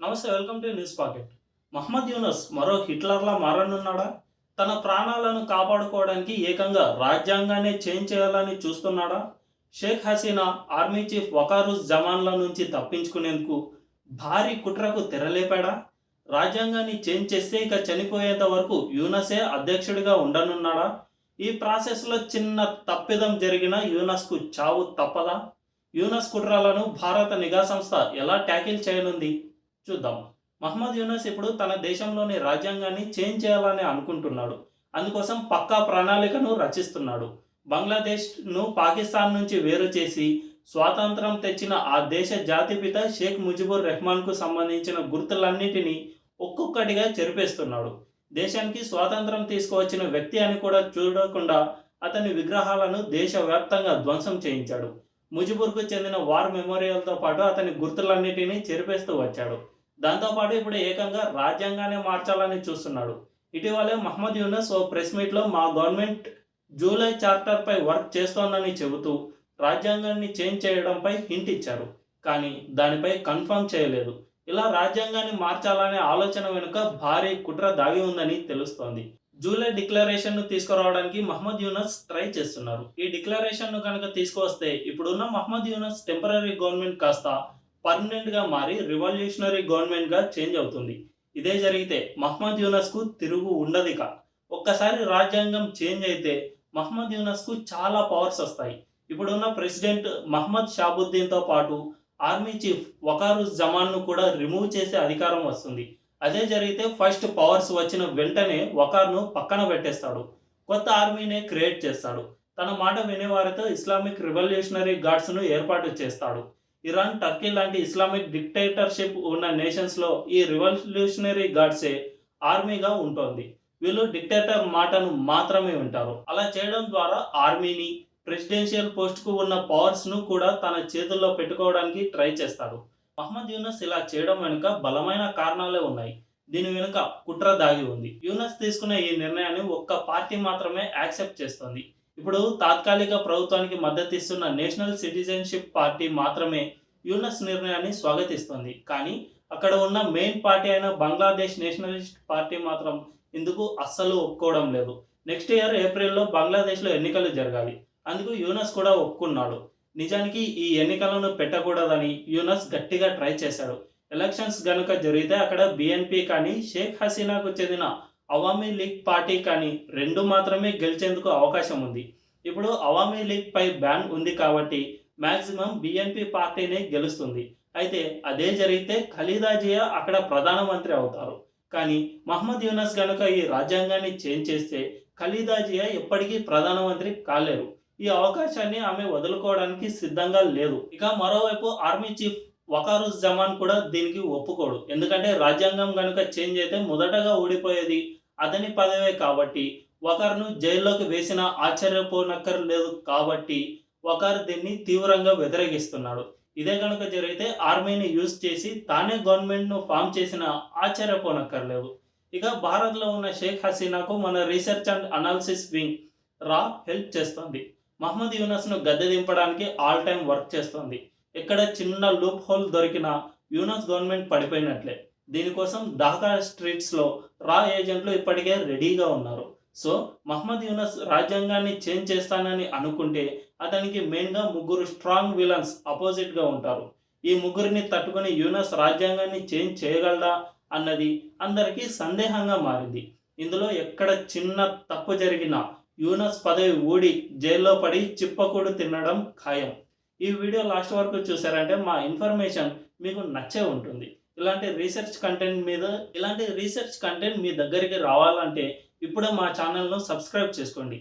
నమస్తే, welcome to News Pocket. Muhammad Yunus మరో హిట్లర్లా మారనున్నాడా? తన ప్రాణాలను కాపాడుకోవడానికి ఏకంగా రాజ్యాంగాన్ని చేంజ్ చేయాలని చూస్తున్నాడా? షేక్ హసీనా ఆర్మీ చీఫ్ వకారుజ్ జమాన్ల నుంచి తప్పించుకునేందుకు భారీ కుట్రకు తెరలేపాడా? రాజ్యాంగాన్ని చేంజ్ చేస్తే ఇక చనిపోయేంత వరకు యూనసే అధ్యక్షుడిగా ఉండనున్నాడా? ఈ ప్రాసెస్లో చిన్న తప్పిదం జరిగిన యూనస్కు చావు తప్పదా? యూనస్ కుట్రలను భారత నిఘా సంస్థ ఎలా ట్యాకిల్ చేయనుంది? చూద్దాం. మహమ్మద్ యూనస్ ఇప్పుడు తన దేశంలోని రాజ్యాంగాన్ని చేంజ్ చేయాలని అనుకుంటున్నాడు. అందుకోసం పక్కా ప్రణాళికను రచిస్తున్నాడు. బంగ్లాదేశ్ను పాకిస్తాన్ నుంచి వేరు చేసి స్వాతంత్రం తెచ్చిన ఆ దేశ జాతిపిత షేక్ ముజిబుర్ రెహమాన్కు సంబంధించిన గుర్తులన్నిటినీ ఒక్కొక్కటిగా చెరిపేస్తున్నాడు. దేశానికి స్వాతంత్రం తీసుకువచ్చిన వ్యక్తి అని కూడా చూడకుండా అతని విగ్రహాలను దేశవ్యాప్తంగా ధ్వంసం చేయించాడు. ముజిబుర్కు చెందిన వార్ మెమోరియల్తో పాటు అతని గుర్తులన్నిటినీ చెరిపేస్తూ వచ్చాడు. దాంతోపాటు ఇప్పుడు ఏకంగా రాజ్యాంగాన్ని మార్చాలని చూస్తున్నాడు. ఇటీవలే మహమ్మద్ యూనస్ ఓ ప్రెస్ మీట్లో మా గవర్నమెంట్ జూలై చార్టర్పై వర్క్ చేస్తోందని చెబుతూ రాజ్యాంగాన్ని చేంజ్ చేయడంపై హింట్ ఇచ్చారు. కానీ దానిపై కన్ఫర్మ్ చేయలేదు. ఇలా రాజ్యాంగాన్ని మార్చాలనే ఆలోచన వెనుక భారీ కుట్ర దాగి ఉందని తెలుస్తోంది. జూలై డిక్లరేషన్ను తీసుకురావడానికి మహమ్మద్ యూనస్ ట్రై చేస్తున్నారు. ఈ డిక్లరేషన్ను కనుక తీసుకువస్తే ఇప్పుడున్న మహమ్మద్ యూనస్ టెంపరరీ గవర్నమెంట్ కాస్త పర్మనెంట్గా మారి రివల్యూషనరీ గవర్నమెంట్గా చేంజ్ అవుతుంది. ఇదే జరిగితే మహమ్మద్ యూనస్కు తిరుగు ఉండదిక. ఒక్కసారి రాజ్యాంగం చేంజ్ అయితే మహమ్మద్ యూనస్కు చాలా పవర్స్ వస్తాయి. ఇప్పుడున్న ప్రెసిడెంట్ మహమ్మద్ షాబుద్దీన్తో పాటు ఆర్మీ చీఫ్ వకారుజ్ జమాన్ను కూడా రిమూవ్ చేసే అధికారం వస్తుంది. అదే జరిగితే ఫస్ట్ పవర్స్ వచ్చిన వెంటనే వకార్ను పక్కన పెట్టేస్తాడు. కొత్త ఆర్మీనే క్రియేట్ చేస్తాడు. తన మాట వినేవారితో ఇస్లామిక్ రివల్యూషనరీ గార్డ్స్ను ఏర్పాటు చేస్తాడు. ఇరాన్, టర్కీ లాంటి ఇస్లామిక్ డిక్టేటర్షిప్ ఉన్న నేషన్స్లో ఈ రివల్యూషనరీ గార్డ్సే ఆర్మీగా ఉంటుంది. వీళ్ళు డిక్టేటర్ మాటను మాత్రమే వింటారు. అలా చేయడం ద్వారా ఆర్మీని, ప్రెసిడెన్షియల్ పోస్ట్కు ఉన్న పవర్స్ను కూడా తన చేతుల్లో పెట్టుకోవడానికి ట్రై చేస్తాడు. మహమ్మద్ యూనస్ ఇలా చేయడం వెనుక బలమైన కారణాలే ఉన్నాయి. దీని వెనుక కుట్ర దాగి ఉంది. యూనస్ తీసుకున్న ఈ నిర్ణయాన్ని ఒక్క పార్టీ మాత్రమే యాక్సెప్ట్ చేస్తుంది. ఇప్పుడు తాత్కాలిక ప్రభుత్వానికి మద్దతిస్తున్న నేషనల్ సిటిజన్షిప్ పార్టీ మాత్రమే యూనస్ నిర్ణయాన్ని స్వాగతిస్తుంది. కానీ అక్కడ ఉన్న మెయిన్ పార్టీ అయిన బంగ్లాదేశ్ నేషనలిస్ట్ పార్టీ మాత్రం ఇందుకు అస్సలు ఒప్పుకోవడం లేదు. నెక్స్ట్ ఇయర్ ఏప్రిల్లో బంగ్లాదేశ్లో ఎన్నికలు జరగాలి. అందుకు యూనస్ కూడా ఒప్పుకున్నాడు. నిజానికి ఈ ఎన్నికలను పెట్టకూడదని యూనస్ గట్టిగా ట్రై చేశాడు. ఎలక్షన్స్ గనుక జరిగితే అక్కడ బిఎన్పి కానీ షేక్ హసీనాకు చెందిన అవామీ లీగ్ పార్టీ కానీ రెండు మాత్రమే గెలిచేందుకు అవకాశం ఉంది. ఇప్పుడు అవామీ లీగ్ పై బ్యాన్ ఉంది కాబట్టి మ్యాక్సిమం బిఎన్పి పార్టీనే గెలుస్తుంది. అయితే అదే జరిగితే ఖలీదా జియా అక్కడ ప్రధానమంత్రి అవుతారు. కానీ మహమ్మద్ యూనస్ గనుక ఈ రాజ్యాంగాన్ని చేంజ్ చేస్తే ఖలీదా జియా ఎప్పటికీ ప్రధానమంత్రి కాలేరు. ఈ అవకాశాన్ని ఆమె వదులుకోవడానికి సిద్ధంగా లేదు. ఇక మరోవైపు ఆర్మీ చీఫ్ వకారుజ్ జమాన్ కూడా దీనికి ఒప్పుకోడు. ఎందుకంటే రాజ్యాంగం గనుక చేంజ్ అయితే మొదటగా ఊడిపోయేది అతని పదవే కాబట్టి వకార్ను జైల్లోకి వేసినా ఆశ్చర్యపోనక్కర్లేదు కాబట్టి వకార్ దీన్ని తీవ్రంగా వ్యతిరేకిస్తున్నాడు. ఇదే కనుక జరిగితే ఆర్మీని యూజ్ చేసి తానే గవర్నమెంట్ను ఫామ్ చేసిన ఆశ్చర్యపోనక్కర్లేదు. ఇక భారత్లో ఉన్న షేక్ హసీనాకు మన రీసెర్చ్ అండ్ అనాలిసిస్ వింగ్ రా హెల్ప్ చేస్తుంది. మహమ్మద్ యూనస్ను గద్దె దింపడానికి ఆల్ టైమ్ వర్క్ చేస్తోంది. ఎక్కడ చిన్న లూప్ హోల్ దొరికినా యూనస్ గవర్నమెంట్ పడిపోయినట్లే. దీనికోసం ఢాకా స్ట్రీట్స్లో రా ఏజెంట్లు ఇప్పటికే రెడీగా ఉన్నారు. సో మహమ్మద్ యూనస్ రాజ్యాంగాన్ని చేంజ్ చేస్తానని అనుకుంటే అతనికి మెయిన్గా ముగ్గురు స్ట్రాంగ్ విలన్స్ అపోజిట్గా ఉంటారు. ఈ ముగ్గురిని తట్టుకుని యూనస్ రాజ్యాంగాన్ని చేంజ్ చేయగలడా అన్నది అందరికీ సందేహంగా మారింది. ఇందులో ఎక్కడ చిన్న తప్పు జరిగినా యూనస్ పదవి ఊడి జైల్లో పడి చిప్పకూడు తినడం ఖాయం. ఈ వీడియో లాస్ట్ వరకు చూసారంటే మా ఇన్ఫర్మేషన్ మీకు నచ్చే ఉంటుంది. ఇలాంటి రీసెర్చ్ కంటెంట్ మీ దగ్గరికి రావాలంటే ఇప్పుడే మా ఛానల్ను సబ్స్క్రైబ్ చేసుకోండి.